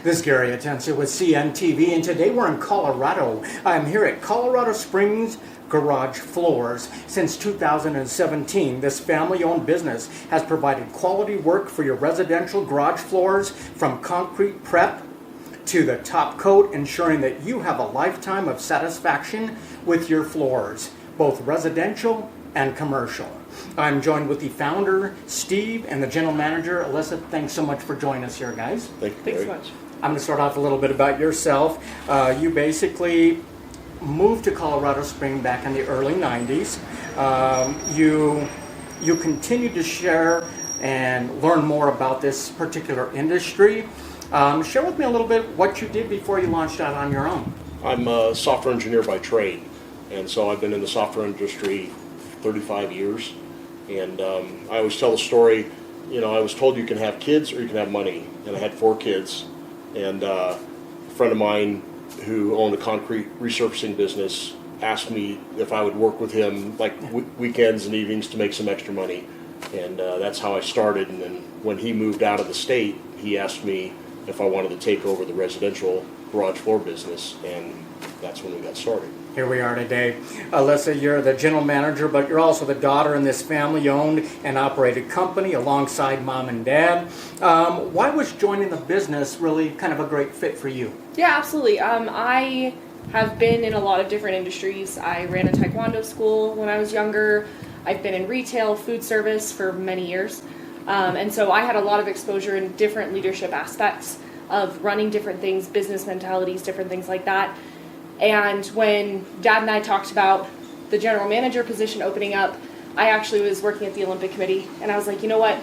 This is Gary Atencio with CNTV, and today we're in Colorado. I'm here at Colorado Springs Garage Floors. Since 2017, this family-owned business has provided quality work for your residential garage floors, from concrete prep to the top coat, ensuring that you have a lifetime of satisfaction with your floors, both residential and commercial. I'm joined with the founder, Steve, and the general manager, Alyssa. Thanks so much for joining us here, guys. Thanks so much. I'm going to start off a little bit about yourself. You basically moved to Colorado Springs back in the early 90s. You continued to share and learn more about this particular industry. Share with me a little bit what you did before you launched out on your own. I'm a software engineer by trade, and so I've been in the software industry 35 years. And I always tell the story, I was told you can have kids or you can have money. And I had 4 kids. And a friend of mine who owned a concrete resurfacing business asked me if I would work with him like weekends and evenings to make some extra money. And that's how I started. And then when he moved out of the state, he asked me if I wanted to take over the residential garage floor business. And that's when we got started. Here we are today. Alyssa, you're the general manager, but you're also the daughter in this family-owned and operated company alongside mom and dad. Why was joining the business really kind of a great fit for you? Yeah, absolutely. I have been in a lot of different industries. I ran a taekwondo school when I was younger. I've been in retail, food service for many years. And so I had a lot of exposure in different leadership aspects of running different things, business mentalities, different things like that. And when Dad and I talked about the general manager position opening up, I actually was working at the Olympic Committee, and I was like, you know what,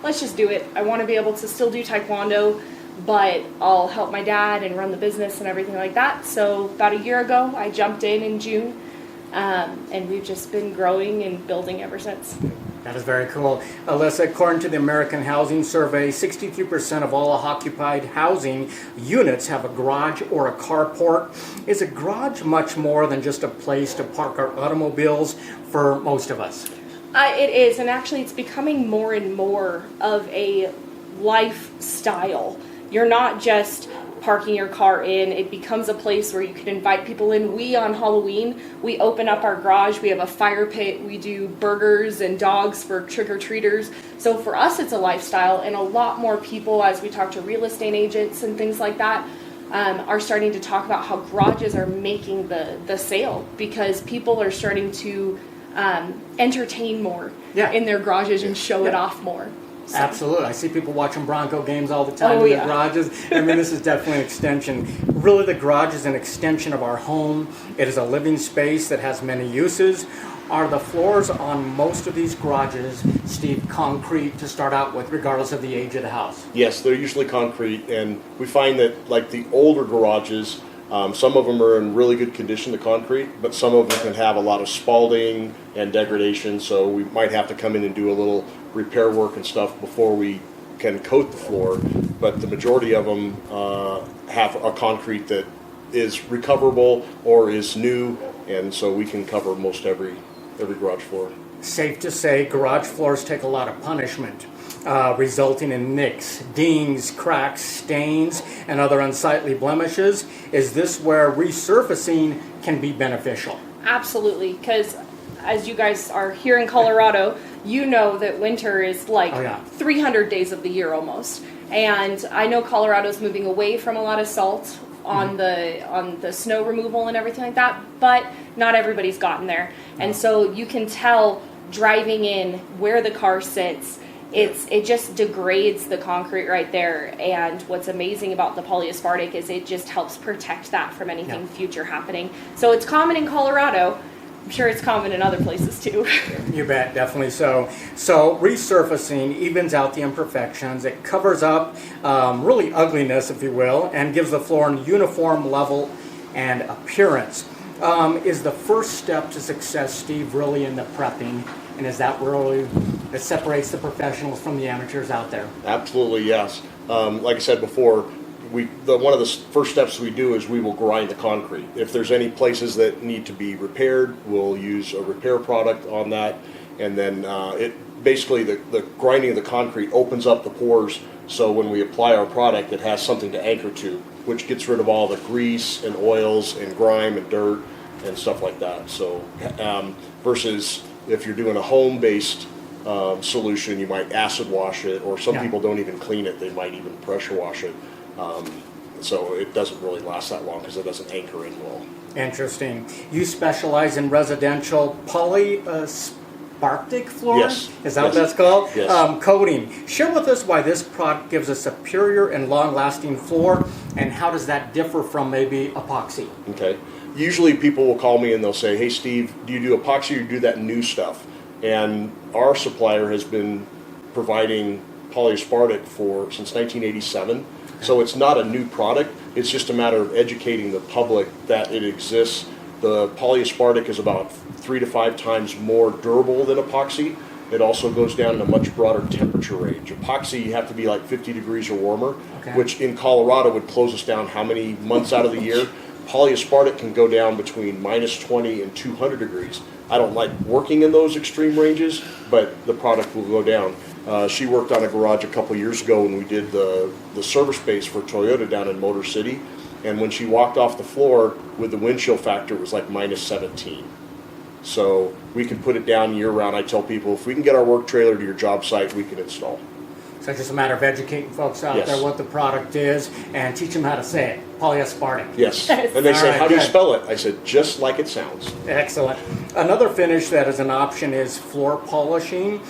let's just do it. I want to be able to still do taekwondo, but I'll help my dad and run the business and everything like that. So about a year ago, I jumped in June, and we've just been growing and building ever since. That is very cool. Alyssa, according to the American Housing Survey, 63% of all occupied housing units have a garage or a carport. Is a garage much more than just a place to park our automobiles for most of us? It is, and actually it's becoming more and more of a lifestyle. You're not just parking your car in. It becomes a place where you can invite people in. On Halloween, we open up our garage. We have a fire pit. We do burgers and dogs for trick-or-treaters. So for us, it's a lifestyle, and a lot more people, as we talk to real estate agents and things like that, are starting to talk about how garages are making the sale, because people are starting to entertain more in their garages and show it off more. So. Absolutely. I see people watching Bronco games all the time in their garages. I mean, this is definitely an extension. Really, the garage is an extension of our home. It is a living space that has many uses. Are the floors on most of these garages, Steve, concrete to start out with, regardless of the age of the house? Yes, they're usually concrete, and we find that like the older garages, some of them are in really good condition, the concrete, but some of them can have a lot of spalling and degradation, so we might have to come in and do a little repair work and stuff before we can coat the floor. But the majority of them have a concrete that is recoverable or is new, and so we can cover most every garage floor. Safe to say garage floors take a lot of punishment, resulting in nicks, dings, cracks, stains, and other unsightly blemishes. Is this where resurfacing can be beneficial? Absolutely, because as you guys are here in Colorado, you know that winter is like 300 days of the year almost. And I know Colorado's moving away from a lot of salt on the snow removal and everything like that, but not everybody's gotten there. And so you can tell driving in where the car sits, it just degrades the concrete right there. And what's amazing about the polyaspartic is it just helps protect that from anything future happening. So it's common in Colorado. I'm sure it's common in other places too. You bet, definitely so. So resurfacing evens out the imperfections. It covers up really ugliness, if you will, and gives the floor a uniform level and appearance. Is the first step to success, Steve, really in the prepping? And is that really that separates the professionals from the amateurs out there? Absolutely, yes. Like I said before, one of the first steps we do is we will grind the concrete. If there's any places that need to be repaired, we'll use a repair product on that, and then basically the grinding of the concrete opens up the pores, so when we apply our product, it has something to anchor to, which gets rid of all the grease and oils and grime and dirt and stuff like that. So versus if you're doing a home-based solution, you might acid wash it, or some people don't even clean it. They might even pressure wash it. So it doesn't really last that long because it doesn't anchor in well. Interesting. You specialize in residential polyspartic floors? Yes. Is that what that's called? Yes. Coating. Share with us why this product gives a superior and long-lasting floor, and how does that differ from maybe epoxy? Okay. Usually people will call me and they'll say, hey Steve, do you do epoxy or do you do that new stuff? And our supplier has been providing polyaspartic since 1987. So it's not a new product. It's just a matter of educating the public that it exists. The polyaspartic is about 3 to 5 times more durable than epoxy. It also goes down in a much broader temperature range. Epoxy, you have to be like 50 degrees or warmer, which in Colorado would close us down how many months out of the year? Polyaspartic can go down between minus 20 and 200 degrees. I don't like working in those extreme ranges, but the product will go down. She worked on a garage a couple years ago when we did the service base for Toyota down in Motor City, and when she walked off the floor with the wind chill factor, it was like minus 17. So we can put it down year round. I tell people, if we can get our work trailer to your job site, we can install. So it's just a matter of educating folks out there what the product is and teach them how to say it. Polyaspartic. Yes. And they say, how do you spell it? I said, just like it sounds. Excellent. Another finish that is an option is floor polishing.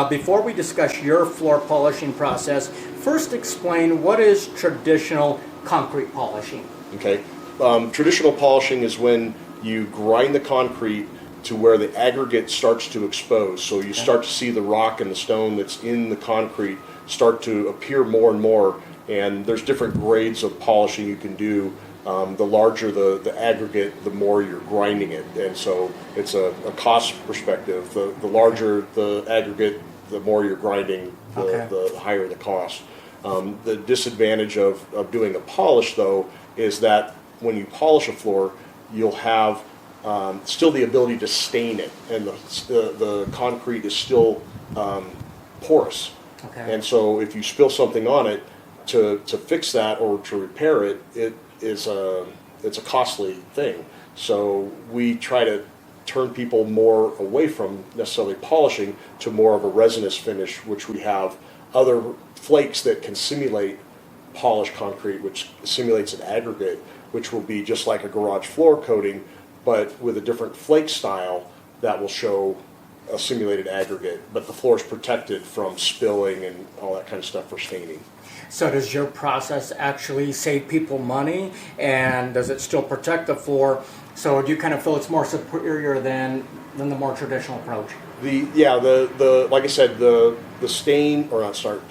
Before we discuss your floor polishing process, first explain what is traditional concrete polishing. Okay. Traditional polishing is when you grind the concrete to where the aggregate starts to expose. So you start to see the rock and the stone that's in the concrete start to appear more and more. And there's different grades of polishing you can do. The larger the aggregate, the more you're grinding it. And so it's a cost perspective. The larger the aggregate, the more you're grinding, the higher the cost. The disadvantage of doing a polish, though, is that when you polish a floor, you'll have still the ability to stain it, and the concrete is still porous. And so if you spill something on it, to fix that or to repair it, it's a costly thing. So we try to turn people more away from necessarily polishing to more of a resinous finish, which we have other flakes that can simulate polished concrete, which simulates an aggregate, which will be just like a garage floor coating, but with a different flake style that will show a simulated aggregate, but the floor is protected from spilling and all that kind of stuff for staining. So does your process actually save people money, and does it still protect the floor? So do you kind of feel it's more superior than the more traditional approach? The like I said, the stain, or not, sorry,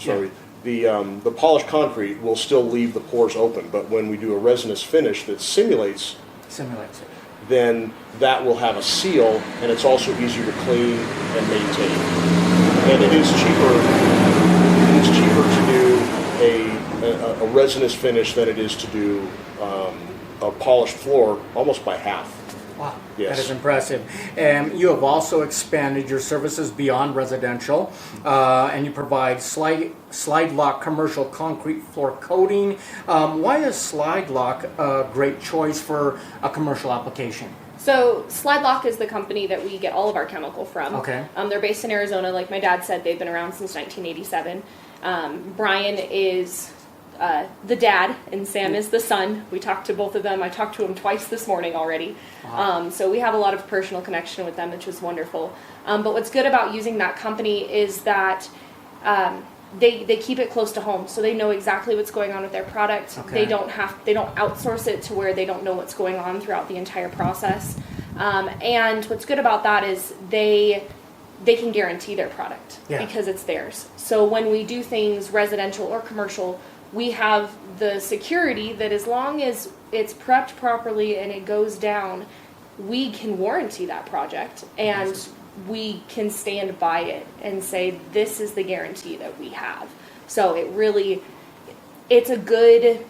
the polished concrete will still leave the pores open, but when we do a resinous finish that simulates it, then that will have a seal, and it's also easier to clean and maintain. And it is cheaper. It's cheaper to do a resinous finish than it is to do a polished floor, almost by half. Wow, yes. That is impressive. And you have also expanded your services beyond residential, and you provide slide lock commercial concrete floor coating. Why is slide lock a great choice for a commercial application? So Slide Lock is the company that we get all of our chemical from. Okay. They're based in Arizona. Like my dad said, they've been around since 1987. Brian is the dad, and Sam is the son. We talked to both of them. I talked to him twice this morning already. Wow. So we have a lot of personal connection with them, which was wonderful. But what's good about using that company is that they keep it close to home, so they know exactly what's going on with their product. Okay. They don't outsource it to where they don't know what's going on throughout the entire process. And what's good about that is they can guarantee their product because it's theirs. So when we do things residential or commercial, we have the security that as long as it's prepped properly and it goes down, we can warranty that project, and we can stand by it and say this is the guarantee that we have. So it's a good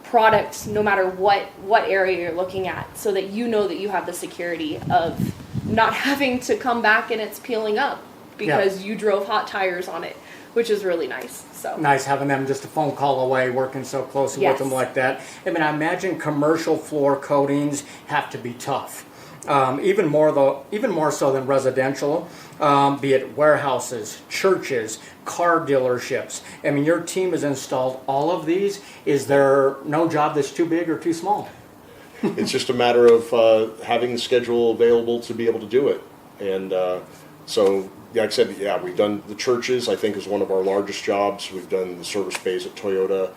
product no matter what area you're looking at, so that you know that you have the security of not having to come back and it's peeling up because you drove hot tires on it, which is really nice. So Nice having them just a phone call away, working so closely with Yes. them like that. I mean, I imagine commercial floor coatings have to be tough. Even more so than residential, be it warehouses, churches, car dealerships. I mean, your team has installed all of these. Is there no job that's too big or too small? It's just a matter of having the schedule available to be able to do it. And so, like I said, yeah, we've done the churches, I think, is one of our largest jobs. We've done the service bays at Toyota.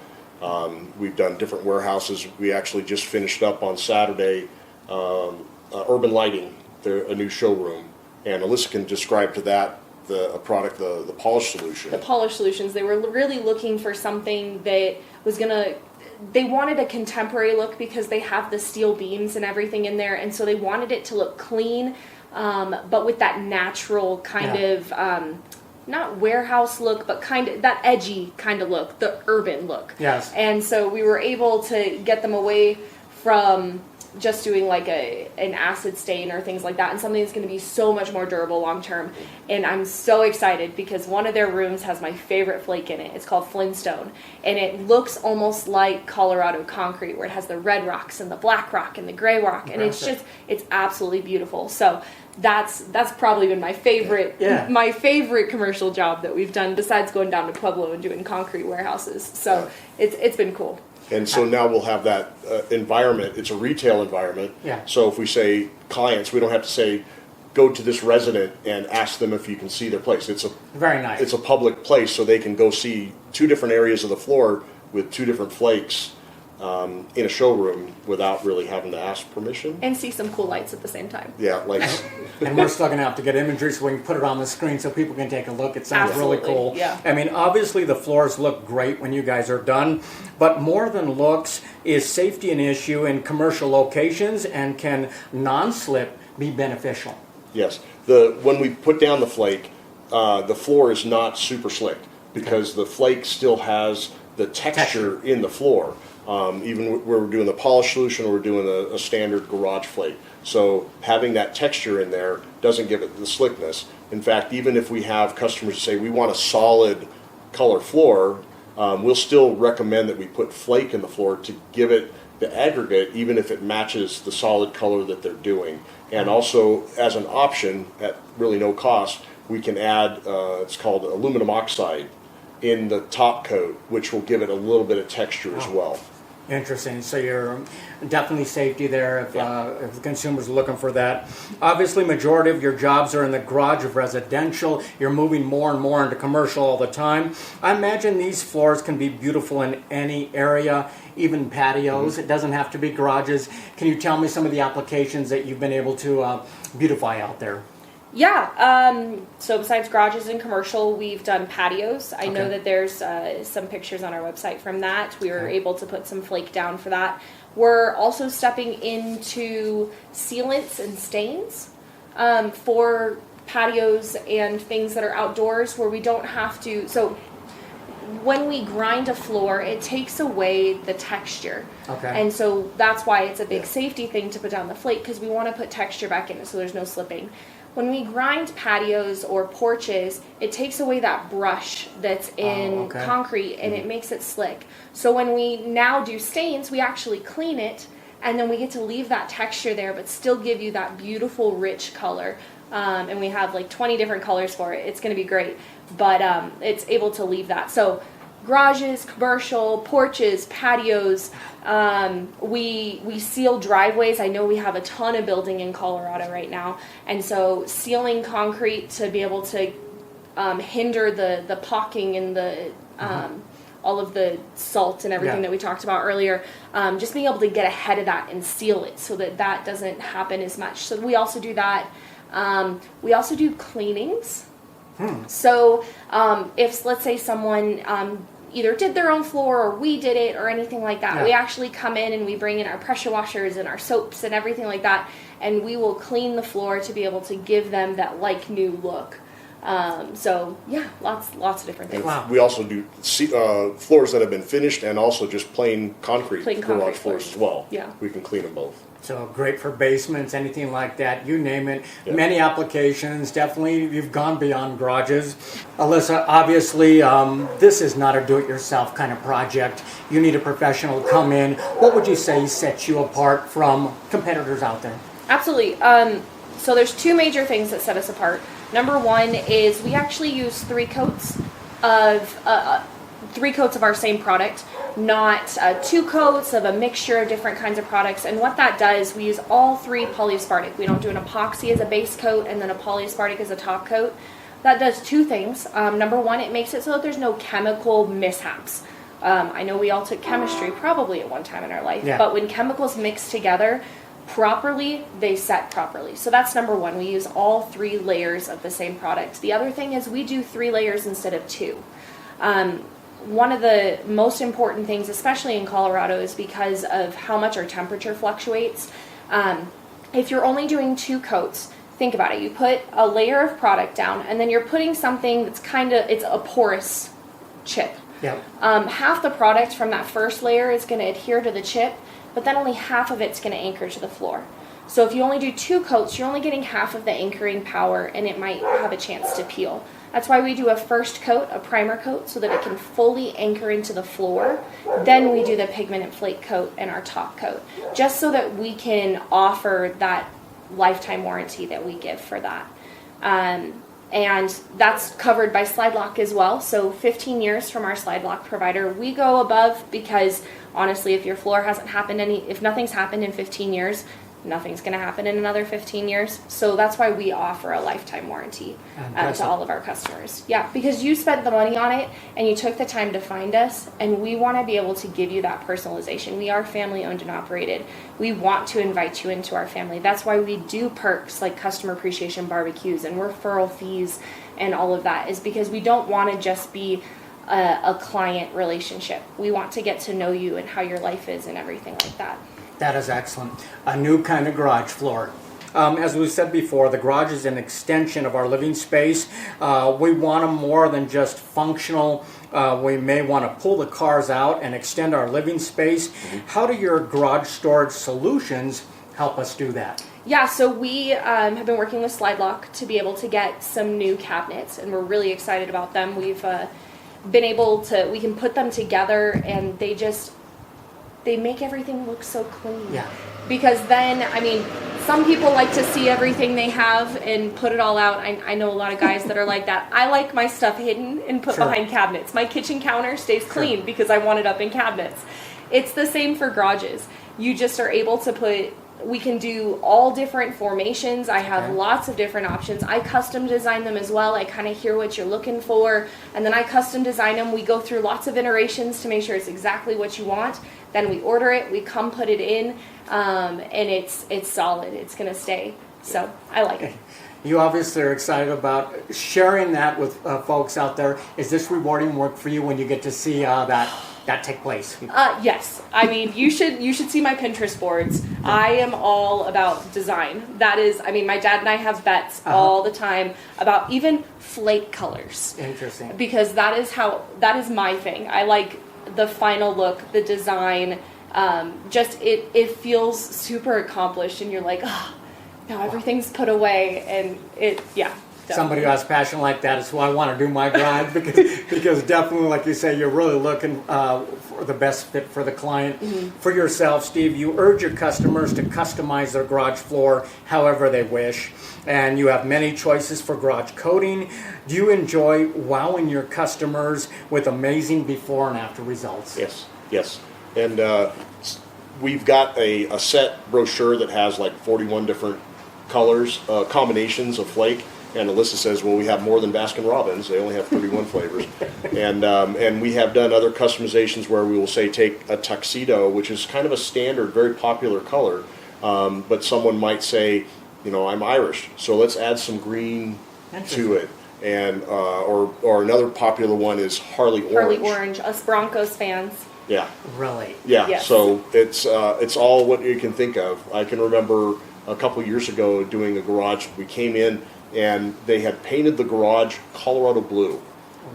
We've done different warehouses. We actually just finished up on Saturday Urban Lighting, a new showroom. And Alyssa can describe to that a product, the polish solution. the polish solutions, they were really looking for something that was they wanted a contemporary look because they have the steel beams and everything in there, and so they wanted it to look clean, but with that natural kind of not warehouse look, but kind of that edgy kind of look, the urban look. Yes. And so we were able to get them away from just doing like an acid stain or things like that, and something that's going to be so much more durable long term. And I'm so excited because one of their rooms has my favorite flake in it. It's called Flintstone, and it looks almost like Colorado concrete, where it has the red rocks and the black rock and the gray rock, and it's absolutely beautiful. So that's probably been my favorite commercial job that we've done, besides going down to Pueblo and doing concrete warehouses. So it's been cool. And so now we'll have that environment. It's a retail environment. Yeah. So if we say clients, we don't have to say, go to this resident and ask them if you can see their place. It's Very nice. It's a public place, so they can go see two different areas of the floor with two different flakes in a showroom without really having to ask permission. And see some cool lights at the same time. Yeah, like And we're still going to have to get imagery so we can put it on the screen so people can take a look. It sounds really Absolutely, cool. yeah. I mean, obviously the floors look great when you guys are done, but more than looks, is safety an issue in commercial locations, and can non-slip be beneficial? yes. When we put down the flake, the floor is not super slick because the flake still has the texture in the floor. Even where we're doing the polish solution, or we're doing a standard garage flake. So having that texture in there doesn't give it the slickness. In fact, even if we have customers say we want a solid color floor, we'll still recommend that we put flake in the floor to give it the aggregate, even if it matches the solid color that they're doing. And also, as an option, at really no cost, we can add, it's called aluminum oxide in the top coat, which will give it a little bit of texture as well. Interesting. So you're definitely safety there if the consumers are looking for that. Obviously, majority of your jobs are in the garage of residential. You're moving more and more into commercial all the time. I imagine these floors can be beautiful in any area, even patios. Mm-hmm. It doesn't have to be garages. Can you tell me some of the applications that you've been able to beautify out there? Yeah, so besides garages and commercial, we've done patios. I know that there's some pictures on our website from that. We were able to put some flake down for that. We're also stepping into sealants and stains for patios and things that are outdoors, where we don't have to. So when we grind a floor, it takes away the texture. Okay. And so that's why it's a big safety thing to put down the flake, because we want to put texture back in it so there's no slipping. When we grind patios or porches, it takes away that brush that's in concrete, and it makes it slick. So when we now do stains, we actually clean it, and then we get to leave that texture there, but still give you that beautiful, rich color. And we have like 20 different colors for it. It's going to be great, but it's able to leave that. So garages, commercial, porches, patios. We seal driveways. I know we have a ton of building in Colorado right now, and so sealing concrete to be able to hinder the pocking and the all of the salt and everything that we talked about earlier. Just being able to get ahead of that and seal it so that that doesn't happen as much. So we also do that. We also do cleanings. So if, let's say, someone either did their own floor or we did it or anything like that, we actually come in and we bring in our pressure washers and our soaps and everything like that, and we will clean the floor to be able to give them that like new look. So yeah, lots of different things. Wow. We also do floors that have been finished, and also just plain concrete garage floors as well. Yeah. We can clean them both. So great for basements, anything like that, you name it. Yeah. Many applications, definitely you've gone beyond garages. Alyssa, obviously this is not a do-it-yourself kind of project. You need a professional to come in. What would you say sets you apart from competitors out there? Absolutely. So there's two major things that set us apart. Number one is we actually use three coats of our same product, not two coats of a mixture of different kinds of products. And what that does, we use all three polyaspartic. We don't do an epoxy as a base coat and then a polyaspartic as a top coat. That does two things. Number one, it makes it so that there's no chemical mishaps. I know we all took chemistry probably at one time in our life, but when chemicals mix together properly, they set properly. So that's number one. We use all three layers of the same product. The other thing is we do 3 layers instead of 2. One of the most important things, especially in Colorado, is because of how much our temperature fluctuates. If you're only doing 2 coats, think about it. You put a layer of product down, and then you're putting something that's it's a porous chip. Yeah. Half the product from that first layer is going to adhere to the chip, but then only half of it's going to anchor to the floor. So if you only do 2 coats, you're only getting half of the anchoring power, and it might have a chance to peel. That's why we do a first coat, a primer coat, so that it can fully anchor into the floor. Then we do the pigment and flake coat and our top coat, just so that we can offer that lifetime warranty that we give for that. And that's covered by slide lock as well. So 15 years from our slide lock provider. We go above because honestly, if your floor hasn't happened if nothing's happened in 15 years, nothing's going to happen in another 15 years. So that's why we offer a lifetime warranty to all of our customers. Yeah, because you spent the money on it and you took the time to find us, and we want to be able to give you that personalization. We are family owned and operated. We want to invite you into our family. That's why we do perks like customer appreciation barbecues and referral fees and all of that, is because we don't want to just be a client relationship. We want to get to know you and how your life is and everything like that. That is excellent. A new kind of garage floor. As we said before, the garage is an extension of our living space. We want them more than just functional. We may want to pull the cars out and extend our living space. How do your garage storage solutions help us do that? Yeah, so we have been working with Slide Lock to be able to get some new cabinets, and we're really excited about them. We've been able to, we can put them together, and they make everything look so clean. Yeah. Because then, I mean, some people like to see everything they have and put it all out. I know a lot of guys that are like that. I like my stuff hidden and put behind cabinets. My kitchen counter stays clean because I want it up in cabinets. It's the same for garages. You just are able to we can do all different formations. I have lots of different options. I custom design them as well. I kind of hear what you're looking for, and then I custom design them. We go through lots of iterations to make sure it's exactly what you want. Then we order it, we come put it in, and it's solid. It's going to stay. So I like it. You obviously are excited about sharing that with folks out there. Is this rewarding work for you when you get to see that take place? Yes. I mean, you should see my Pinterest boards. I am all about design. That is, I mean, my dad and I have bets all the time about even flake colors. Interesting. Because that is my thing. I like the final look, the design. It feels super accomplished, and you're like, oh, now everything's put away, and Somebody who has passion like that is who I want to do my garage because definitely, like you say, you're really looking for the best fit for the client. For yourself, Steve, you urge your customers to customize their garage floor however they wish, and you have many choices for garage coating. Do you enjoy wowing your customers with amazing before and after results? Yes. And we've got a set brochure that has like 41 different colors, combinations of flake. And Alyssa says, well, we have more than Baskin Robbins. They only have 31 flavors. And we have done other customizations where we will say take a tuxedo, which is kind of a standard, very popular color. But someone might say, I'm Irish, so let's add some green to it. And or another popular one is Harley Orange. Harley Orange, us Broncos fans. Yeah. Really? Yeah. Yes. So it's all what you can think of. I can remember a couple years ago doing a garage. We came in and they had painted the garage Colorado blue.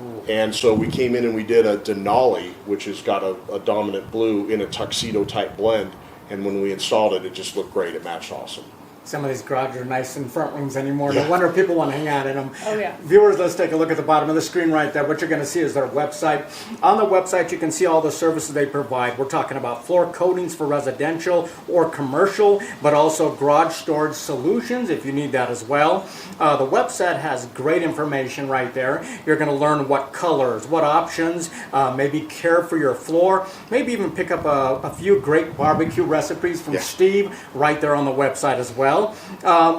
Ooh. And so we came in and we did a Denali, which has got a dominant blue in a tuxedo type blend. And when we installed it, it just looked great. It matched awesome. Some of these garages are nice and front rooms anymore. Yeah. No wonder people want to hang out in them. Oh, yeah. Viewers, let's take a look at the bottom of the screen right there. What you're going to see is their website. On the website, you can see all the services they provide. We're talking about floor coatings for residential or commercial, but also garage storage solutions if you need that as well. The website has great information right there. You're going to learn what colors, what options, maybe care for your floor, maybe even pick up a few great barbecue recipes from Steve right there on the website as well.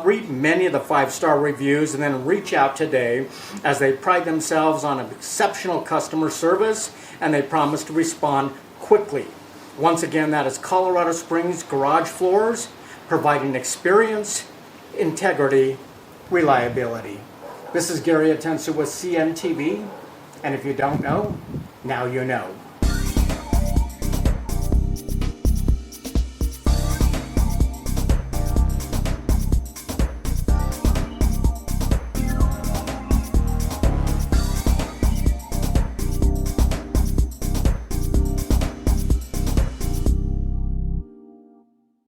Read many of the 5-star reviews and then reach out today, as they pride themselves on exceptional customer service and they promise to respond quickly. Once again, that is Colorado Springs Garage Floors, providing experience, integrity, reliability. This is Gary Atencio with CNTV, and if you don't know, now you know.